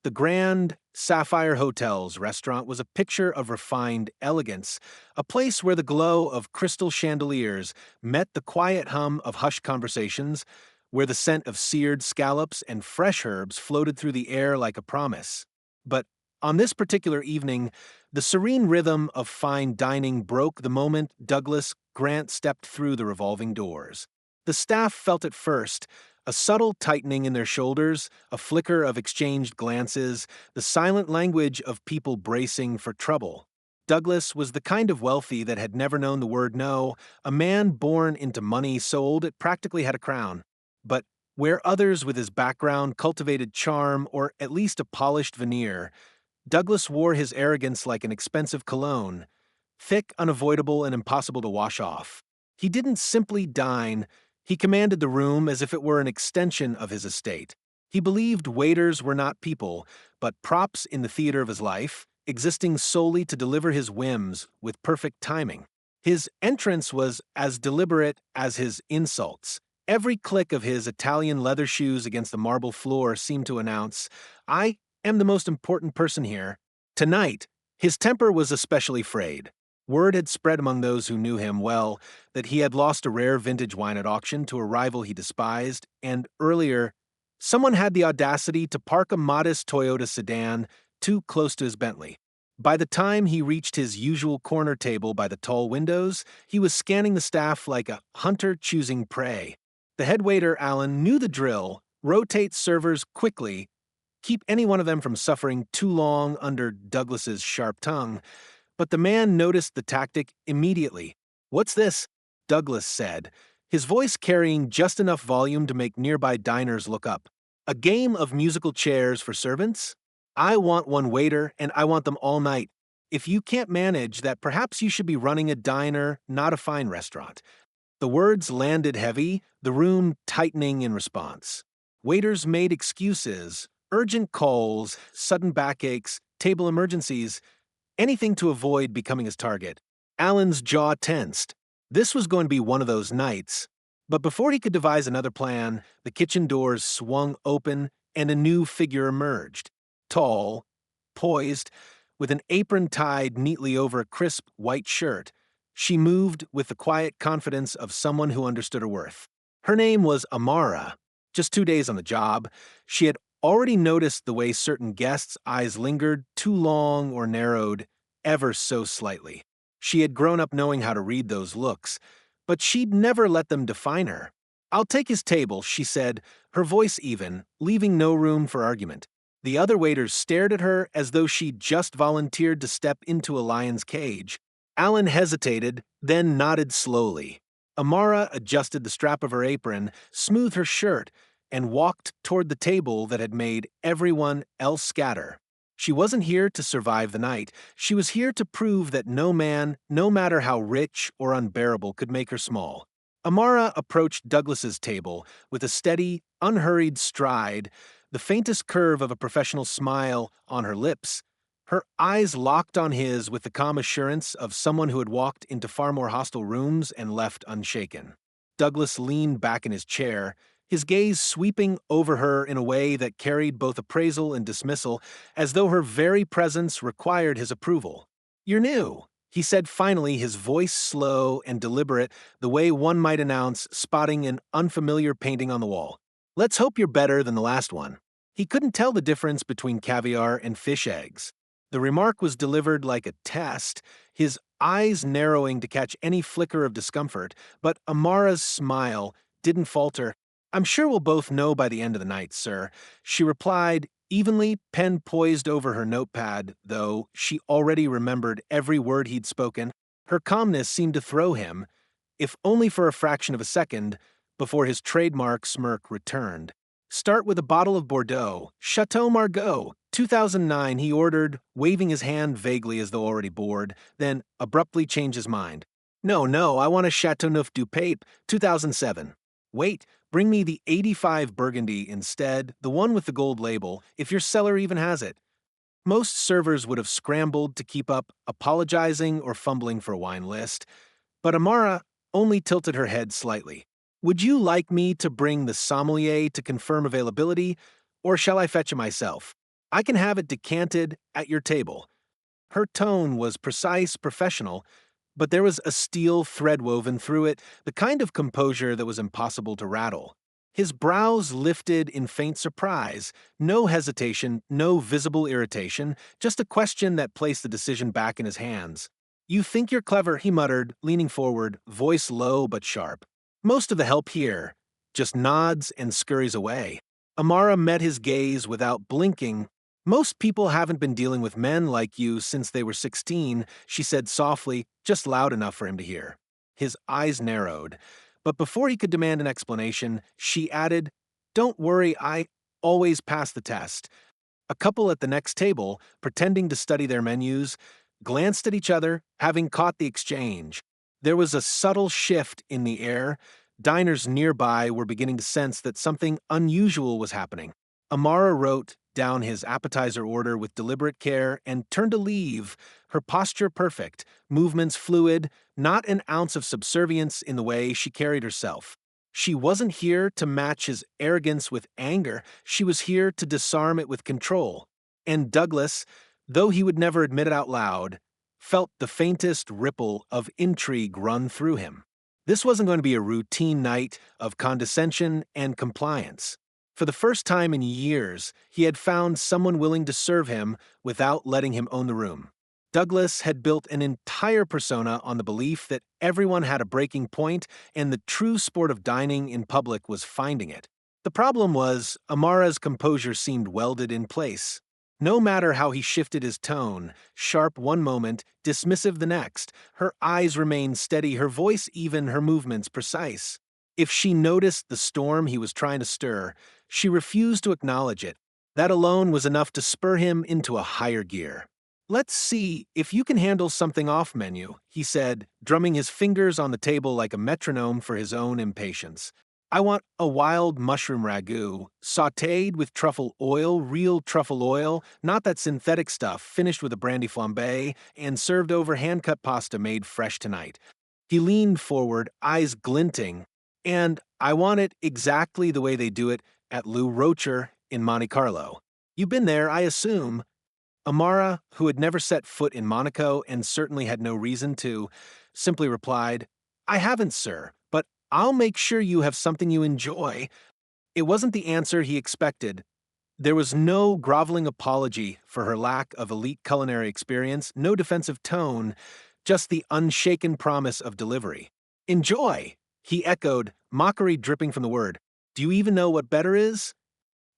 The Grand Sapphire Hotel's restaurant was a picture of refined elegance, a place where the glow of crystal chandeliers met the quiet hum of hushed conversations, where the scent of seared scallops and fresh herbs floated through the air like a promise. But on this particular evening, the serene rhythm of fine dining broke the moment Douglas Grant stepped through the revolving doors. The staff felt it first, a subtle tightening in their shoulders, a flicker of exchanged glances, the silent language of people bracing for trouble. Douglas was the kind of wealthy that had never known the word no, a man born into money so old it practically had a crown. But where others with his background cultivated charm or at least a polished veneer, Douglas wore his arrogance like an expensive cologne, thick, unavoidable, and impossible to wash off. He didn't simply dine, he commanded the room as if it were an extension of his estate. He believed waiters were not people, but props in the theater of his life, existing solely to deliver his whims with perfect timing. His entrance was as deliberate as his insults. Every click of his Italian leather shoes against the marble floor seemed to announce, "I am the most important person here." Tonight, his temper was especially frayed. Word had spread among those who knew him well that he had lost a rare vintage wine at auction to a rival he despised, and earlier, someone had the audacity to park a modest Toyota sedan too close to his Bentley. By the time he reached his usual corner table by the tall windows, he was scanning the staff like a hunter choosing prey. The head waiter, Allen, knew the drill: rotate servers quickly, keep any one of them from suffering too long under Douglas's sharp tongue. But the man noticed the tactic immediately. "What's this?" Douglas said, his voice carrying just enough volume to make nearby diners look up. "A game of musical chairs for servants? I want one waiter, and I want them all night. If you can't manage that, perhaps you should be running a diner, not a fine restaurant." The words landed heavy, the room tightening in response. Waiters made excuses, urgent calls, sudden backaches, table emergencies, anything to avoid becoming his target. Allen's jaw tensed. This was going to be one of those nights. But before he could devise another plan, the kitchen doors swung open and a new figure emerged. Tall, poised, with an apron tied neatly over a crisp white shirt, she moved with the quiet confidence of someone who understood her worth. Her name was Amara. Just 2 days on the job, she had already noticed the way certain guests' eyes lingered too long or narrowed ever so slightly. She had grown up knowing how to read those looks, but she'd never let them define her. "I'll take his table," she said, her voice even, leaving no room for argument. The other waiters stared at her as though she'd just volunteered to step into a lion's cage. Allen hesitated, then nodded slowly. Amara adjusted the strap of her apron, smoothed her shirt, and walked toward the table that had made everyone else scatter. She wasn't here to survive the night. She was here to prove that no man, no matter how rich or unbearable, could make her small. Amara approached Douglas's table with a steady, unhurried stride, the faintest curve of a professional smile on her lips. Her eyes locked on his with the calm assurance of someone who had walked into far more hostile rooms and left unshaken. Douglas leaned back in his chair, his gaze sweeping over her in a way that carried both appraisal and dismissal, as though her very presence required his approval. "You're new," he said finally, his voice slow and deliberate, the way one might announce spotting an unfamiliar painting on the wall. "Let's hope you're better than the last one." He couldn't tell the difference between caviar and fish eggs. The remark was delivered like a test, his eyes narrowing to catch any flicker of discomfort, but Amara's smile didn't falter. "I'm sure we'll both know by the end of the night, sir," she replied, evenly, pen poised over her notepad, though she already remembered every word he'd spoken. Her calmness seemed to throw him, if only for a fraction of a second, before his trademark smirk returned. "Start with a bottle of Bordeaux, Chateau Margaux, 2009, he ordered, waving his hand vaguely as though already bored, then abruptly changed his mind. No, I want a Chateauneuf du Pape, 2007. "Wait, bring me the 85 Burgundy instead, the one with the gold label, if your cellar even has it." Most servers would have scrambled to keep up, apologizing or fumbling for a wine list, but Amara only tilted her head slightly. "Would you like me to bring the sommelier to confirm availability, or shall I fetch it myself?" I can have it decanted at your table. Her tone was precise, professional, but there was a steel thread woven through it, the kind of composure that was impossible to rattle. His brows lifted in faint surprise, no hesitation, no visible irritation, just a question that placed the decision back in his hands. You think you're clever, he muttered, leaning forward, voice low but sharp. Most of the help here just nods and scurries away. Amara met his gaze without blinking. Most people haven't been dealing with men like you since they were 16, she said softly, just loud enough for him to hear. His eyes narrowed, but before he could demand an explanation, she added, "Don't worry, I always pass the test." A couple at the next table, pretending to study their menus, glanced at each other, having caught the exchange. There was a subtle shift in the air. Diners nearby were beginning to sense that something unusual was happening. Amara wrote down his appetizer order with deliberate care and turned to leave, her posture perfect, movements fluid, not an ounce of subservience in the way she carried herself. She wasn't here to match his arrogance with anger, she was here to disarm it with control. And Douglas, though he would never admit it out loud, felt the faintest ripple of intrigue run through him. This wasn't going to be a routine night of condescension and compliance. For the first time in years, he had found someone willing to serve him without letting him own the room. Douglas had built an entire persona on the belief that everyone had a breaking point and the true sport of dining in public was finding it. The problem was, Amara's composure seemed welded in place. No matter how he shifted his tone, sharp one moment, dismissive the next, her eyes remained steady, her voice even, her movements precise. If she noticed the storm he was trying to stir, she refused to acknowledge it. That alone was enough to spur him into a higher gear. "Let's see if you can handle something off menu," he said, drumming his fingers on the table like a metronome for his own impatience. "I want a wild mushroom ragu, sautéed with truffle oil, real truffle oil, not that synthetic stuff, finished with a brandy flambe, and served over hand-cut pasta made fresh tonight." He leaned forward, eyes glinting, "And I want it exactly the way they do it at Lou Rocher in Monte Carlo. You've been there, I assume." Amara, who had never set foot in Monaco and certainly had no reason to, simply replied, "I haven't, sir, but I'll make sure you have something you enjoy." It wasn't the answer he expected. There was no groveling apology for her lack of elite culinary experience, no defensive tone, just the unshaken promise of delivery. "Enjoy," he echoed, mockery dripping from the word. "Do you even know what better is?"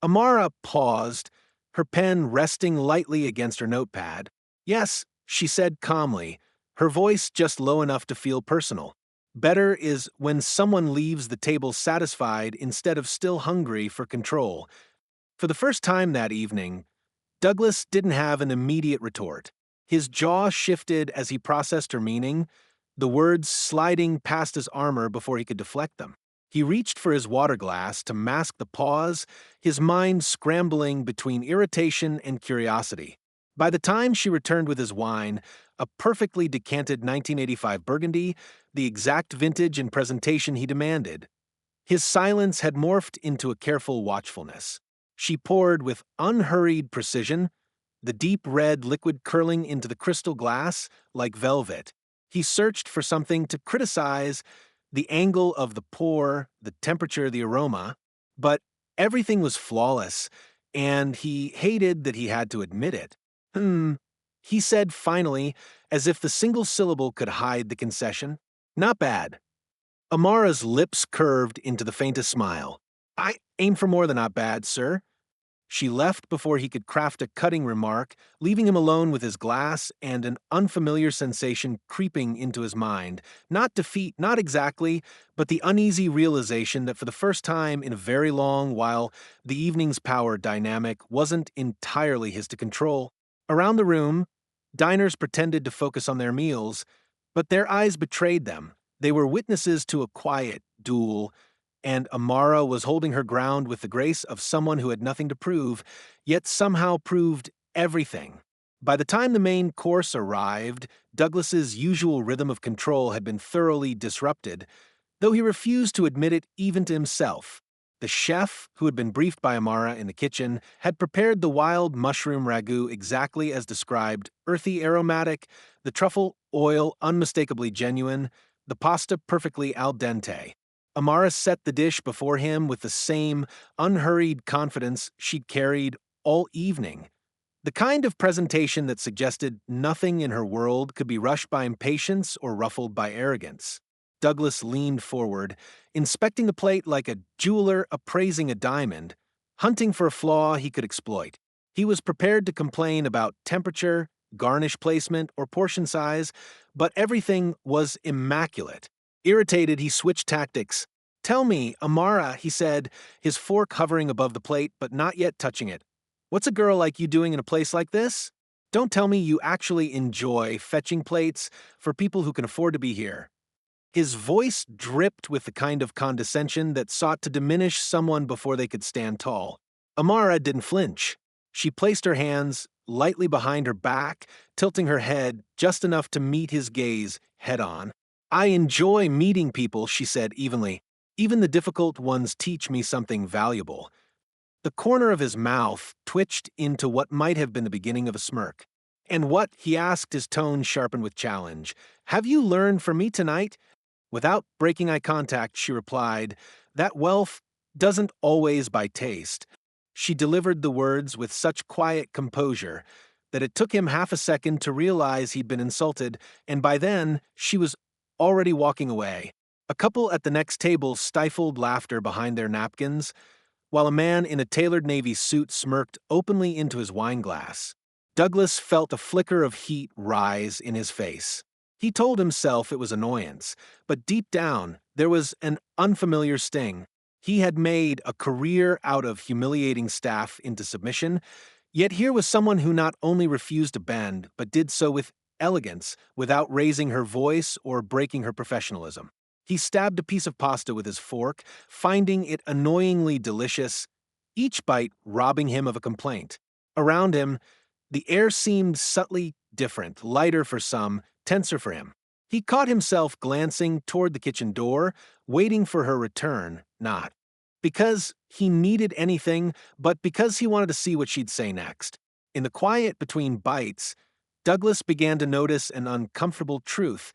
Amara paused, her pen resting lightly against her notepad. "Yes," she said calmly, her voice just low enough to feel personal. "Better is when someone leaves the table satisfied instead of still hungry for control." For the first time that evening, Douglas didn't have an immediate retort. His jaw shifted as he processed her meaning, the words sliding past his armor before he could deflect them. He reached for his water glass to mask the pause, his mind scrambling between irritation and curiosity. By the time she returned with his wine, a perfectly decanted 1985 Burgundy, the exact vintage and presentation he demanded, his silence had morphed into a careful watchfulness. She poured with unhurried precision, the deep red liquid curling into the crystal glass like velvet. He searched for something to criticize, the angle of the pour, the temperature, the aroma, but everything was flawless, and he hated that he had to admit it. He said finally, as if the single syllable could hide the concession. "Not bad." Amara's lips curved into the faintest smile. "I aim for more than not bad, sir." She left before he could craft a cutting remark, leaving him alone with his glass and an unfamiliar sensation creeping into his mind. Not defeat, not exactly, but the uneasy realization that for the first time in a very long while, the evening's power dynamic wasn't entirely his to control. Around the room, diners pretended to focus on their meals, but their eyes betrayed them. They were witnesses to a quiet duel, and Amara was holding her ground with the grace of someone who had nothing to prove, yet somehow proved everything. By the time the main course arrived, Douglas's usual rhythm of control had been thoroughly disrupted, though he refused to admit it even to himself. The chef, who had been briefed by Amara in the kitchen, had prepared the wild mushroom ragu exactly as described, earthy aromatic, the truffle oil unmistakably genuine, the pasta perfectly al dente. Amara set the dish before him with the same unhurried confidence she'd carried all evening. The kind of presentation that suggested nothing in her world could be rushed by impatience or ruffled by arrogance. Douglas leaned forward, inspecting the plate like a jeweler appraising a diamond, hunting for a flaw he could exploit. He was prepared to complain about temperature, garnish placement, or portion size, but everything was immaculate. Irritated, he switched tactics. "Tell me, Amara," he said, his fork hovering above the plate but not yet touching it. "What's a girl like you doing in a place like this? Don't tell me you actually enjoy fetching plates for people who can afford to be here." His voice dripped with the kind of condescension that sought to diminish someone before they could stand tall. Amara didn't flinch. She placed her hands lightly behind her back, tilting her head just enough to meet his gaze head-on. "I enjoy meeting people," she said evenly. "Even the difficult ones teach me something valuable." The corner of his mouth twitched into what might have been the beginning of a smirk. "And what?" he asked, his tone sharpened with challenge. "Have you learned from me tonight?" Without breaking eye contact, she replied, "That wealth doesn't always buy taste." She delivered the words with such quiet composure that it took him half a second to realize he'd been insulted, and by then, she was already walking away. A couple at the next table stifled laughter behind their napkins, while a man in a tailored navy suit smirked openly into his wine glass. Douglas felt a flicker of heat rise in his face. He told himself it was annoyance, but deep down, there was an unfamiliar sting. He had made a career out of humiliating staff into submission, yet here was someone who not only refused to bend, but did so with elegance, without raising her voice or breaking her professionalism. He stabbed a piece of pasta with his fork, finding it annoyingly delicious, each bite robbing him of a complaint. Around him, the air seemed subtly different, lighter for some, tenser for him. He caught himself glancing toward the kitchen door, waiting for her return, not because he needed anything, but because he wanted to see what she'd say next. In the quiet between bites, Douglas began to notice an uncomfortable truth.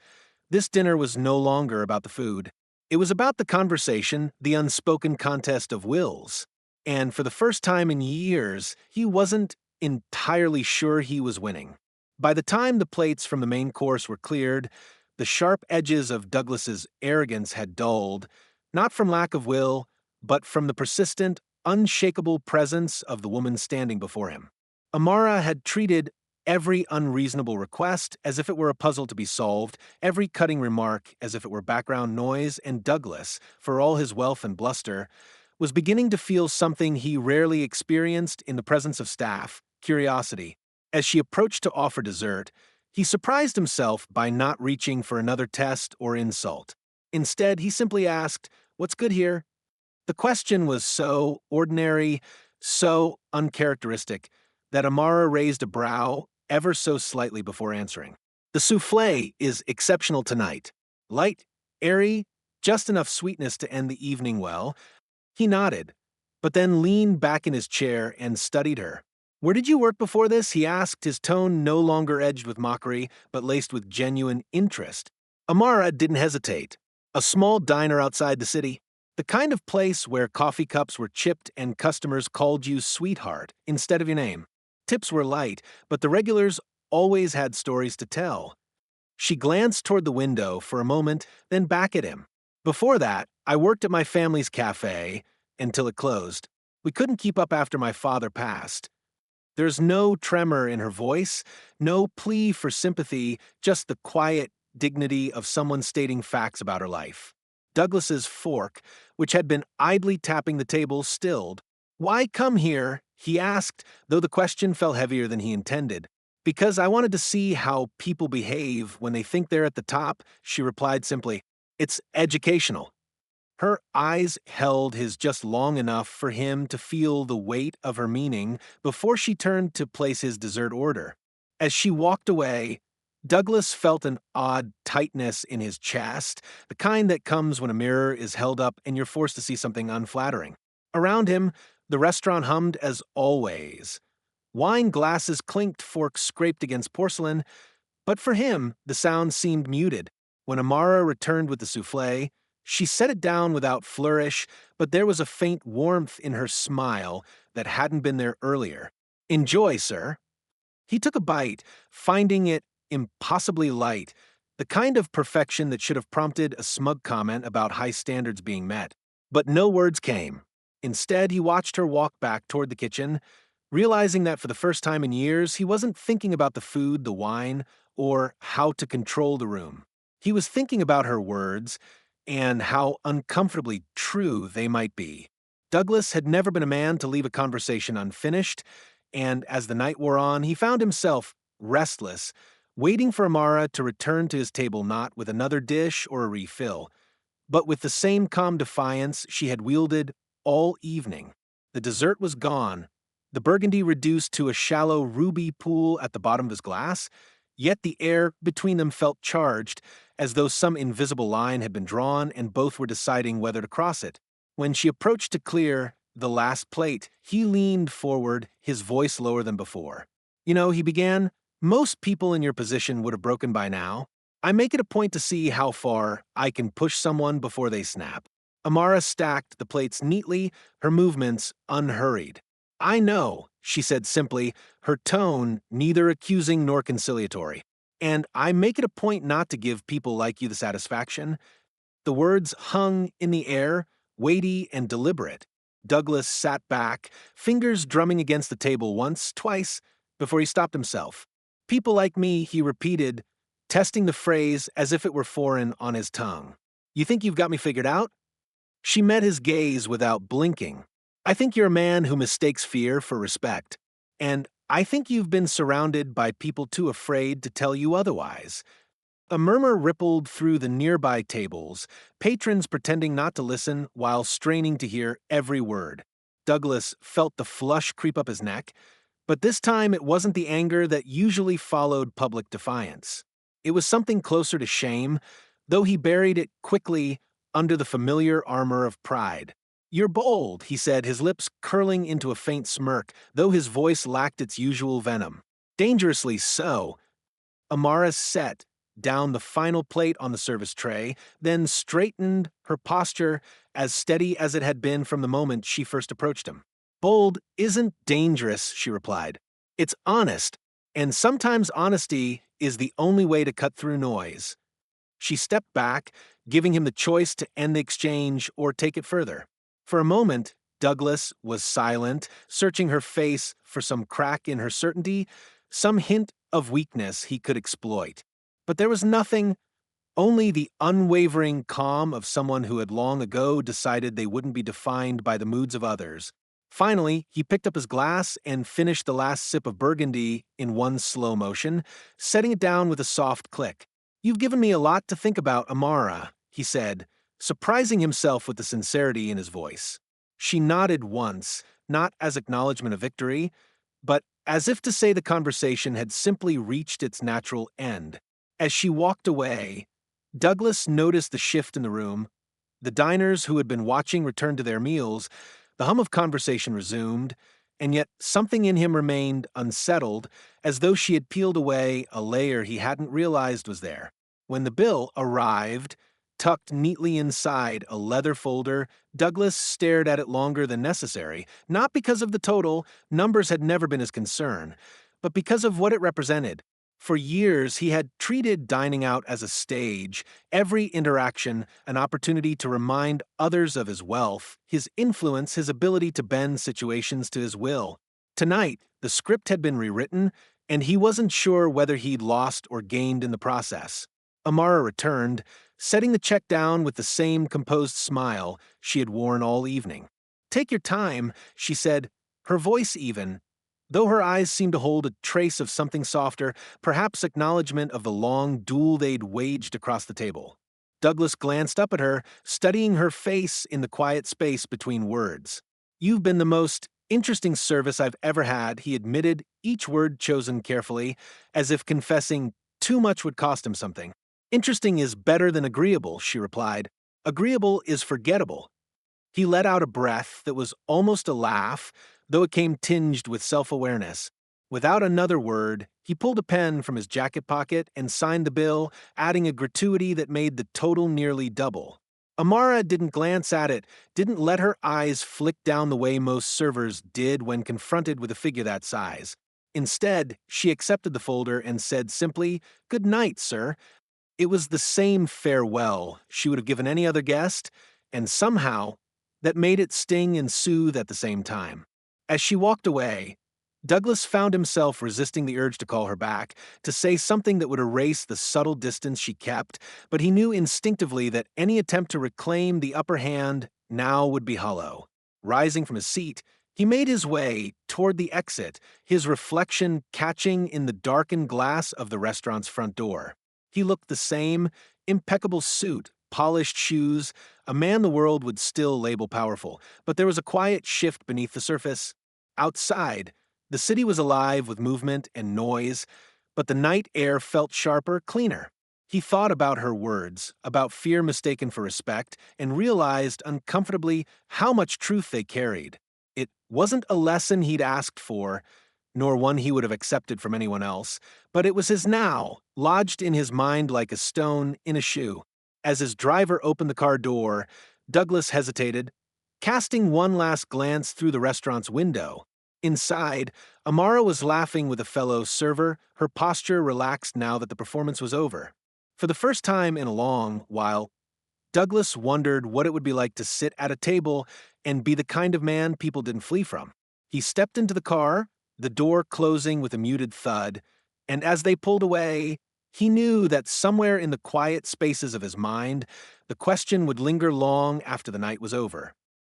This dinner was no longer about the food. It was about the conversation, the unspoken contest of wills. And for the first time in years, he wasn't entirely sure he was winning. By the time the plates from the main course were cleared, the sharp edges of Douglas's arrogance had dulled, not from lack of will, but from the persistent, unshakable presence of the woman standing before him. Amara had treated every unreasonable request as if it were a puzzle to be solved, every cutting remark as if it were background noise, and Douglas, for all his wealth and bluster, was beginning to feel something he rarely experienced in the presence of staff: curiosity. As she approached to offer dessert, he surprised himself by not reaching for another test or insult. Instead, he simply asked, "What's good here?" The question was so ordinary, so uncharacteristic, that Amara raised a brow ever so slightly before answering. "The soufflé is exceptional tonight. Light, airy, just enough sweetness to end the evening well." He nodded, but then leaned back in his chair and studied her. "Where did you work before this?" he asked, his tone no longer edged with mockery, but laced with genuine interest. Amara didn't hesitate. "A small diner outside the city. The kind of place where coffee cups were chipped and customers called you sweetheart instead of your name. Tips were light, but the regulars always had stories to tell." She glanced toward the window for a moment, then back at him. "Before that, I worked at my family's cafe until it closed. We couldn't keep up after my father passed." There's no tremor in her voice, no plea for sympathy, just the quiet dignity of someone stating facts about her life. Douglas's fork, which had been idly tapping the table, stilled. "Why come here?" he asked, though the question fell heavier than he intended. "Because I wanted to see how people behave when they think they're at the top," she replied simply. "It's educational." Her eyes held his just long enough for him to feel the weight of her meaning before she turned to place his dessert order. As she walked away, Douglas felt an odd tightness in his chest, the kind that comes when a mirror is held up and you're forced to see something unflattering. Around him, the restaurant hummed as always. Wine glasses clinked, forks scraped against porcelain, but for him, the sound seemed muted. When Amara returned with the souffle, she set it down without flourish, but there was a faint warmth in her smile that hadn't been there earlier. "Enjoy, sir." He took a bite, finding it impossibly light, the kind of perfection that should have prompted a smug comment about high standards being met. But no words came. Instead, he watched her walk back toward the kitchen, realizing that for the first time in years, he wasn't thinking about the food, the wine, or how to control the room. He was thinking about her words and how uncomfortably true they might be. Douglas had never been a man to leave a conversation unfinished, and as the night wore on, he found himself restless, waiting for Amara to return to his table not with another dish or a refill, but with the same calm defiance she had wielded all evening. The dessert was gone, the burgundy reduced to a shallow ruby pool at the bottom of his glass, yet the air between them felt charged, as though some invisible line had been drawn and both were deciding whether to cross it. When she approached to clear the last plate, he leaned forward, his voice lower than before. "You know," he began, "most people in your position would have broken by now. I make it a point to see how far I can push someone before they snap." Amara stacked the plates neatly, her movements unhurried. "I know," she said simply, her tone neither accusing nor conciliatory. "And I make it a point not to give people like you the satisfaction." The words hung in the air, weighty and deliberate. Douglas sat back, fingers drumming against the table once, twice, before he stopped himself. "People like me," he repeated, testing the phrase as if it were foreign on his tongue. "You think you've got me figured out?" She met his gaze without blinking. "I think you're a man who mistakes fear for respect. And I think you've been surrounded by people too afraid to tell you otherwise." A murmur rippled through the nearby tables, patrons pretending not to listen while straining to hear every word. Douglas felt the flush creep up his neck, but this time it wasn't the anger that usually followed public defiance. It was something closer to shame, though he buried it quickly under the familiar armor of pride. "You're bold," he said, his lips curling into a faint smirk, though his voice lacked its usual venom. "Dangerously so." Amara set down the final plate on the service tray, then straightened her posture as steady as it had been from the moment she first approached him. "Bold isn't dangerous," she replied. "It's honest, and sometimes honesty is the only way to cut through noise." She stepped back, giving him the choice to end the exchange or take it further. For a moment, Douglas was silent, searching her face for some crack in her certainty, some hint of weakness he could exploit. But there was nothing, only the unwavering calm of someone who had long ago decided they wouldn't be defined by the moods of others. Finally, he picked up his glass and finished the last sip of burgundy in one slow motion, setting it down with a soft click. "You've given me a lot to think about, Amara," he said, surprising himself with the sincerity in his voice. She nodded once, not as acknowledgement of victory, but as if to say the conversation had simply reached its natural end. As she walked away, Douglas noticed the shift in the room. The diners who had been watching returned to their meals, the hum of conversation resumed, and yet something in him remained unsettled, as though she had peeled away a layer he hadn't realized was there. When the bill arrived, tucked neatly inside a leather folder, Douglas stared at it longer than necessary, not because of the total, numbers had never been his concern, but because of what it represented. For years, he had treated dining out as a stage, every interaction an opportunity to remind others of his wealth, his influence, his ability to bend situations to his will. Tonight, the script had been rewritten, and he wasn't sure whether he'd lost or gained in the process. Amara returned, setting the check down with the same composed smile she had worn all evening. "Take your time," she said, her voice even, though her eyes seemed to hold a trace of something softer, perhaps acknowledgement of the long duel they'd waged across the table. Douglas glanced up at her, studying her face in the quiet space between words. "You've been the most interesting service I've ever had," he admitted, each word chosen carefully, as if confessing too much would cost him something. "Interesting is better than agreeable," she replied. "Agreeable is forgettable." He let out a breath that was almost a laugh, though it came tinged with self-awareness. Without another word, he pulled a pen from his jacket pocket and signed the bill, adding a gratuity that made the total nearly double. Amara didn't glance at it, didn't let her eyes flick down the way most servers did when confronted with a figure that size. Instead, she accepted the folder and said simply, "Good night, sir." It was the same farewell she would have given any other guest, and somehow, that made it sting and soothe at the same time. As she walked away, Douglas found himself resisting the urge to call her back, to say something that would erase the subtle distance she kept, but he knew instinctively that any attempt to reclaim the upper hand now would be hollow. Rising from his seat, he made his way toward the exit, his reflection catching in the darkened glass of the restaurant's front door. He looked the same, impeccable suit, polished shoes, a man the world would still label powerful, but there was a quiet shift beneath the surface. Outside, the city was alive with movement and noise, but the night air felt sharper, cleaner. He thought about her words, about fear mistaken for respect, and realized uncomfortably how much truth they carried. It wasn't a lesson he'd asked for, nor one he would have accepted from anyone else, but it was his now, lodged in his mind like a stone in a shoe. As his driver opened the car door, Douglas hesitated, casting one last glance through the restaurant's window. Inside, Amara was laughing with a fellow server, her posture relaxed now that the performance was over. For the first time in a long while, Douglas wondered what it would be like to sit at a table and be the kind of man people didn't flee from. He stepped into the car, the door closing with a muted thud, and as they pulled away, he knew that somewhere in the quiet spaces of his mind, the question would linger long after the night was over.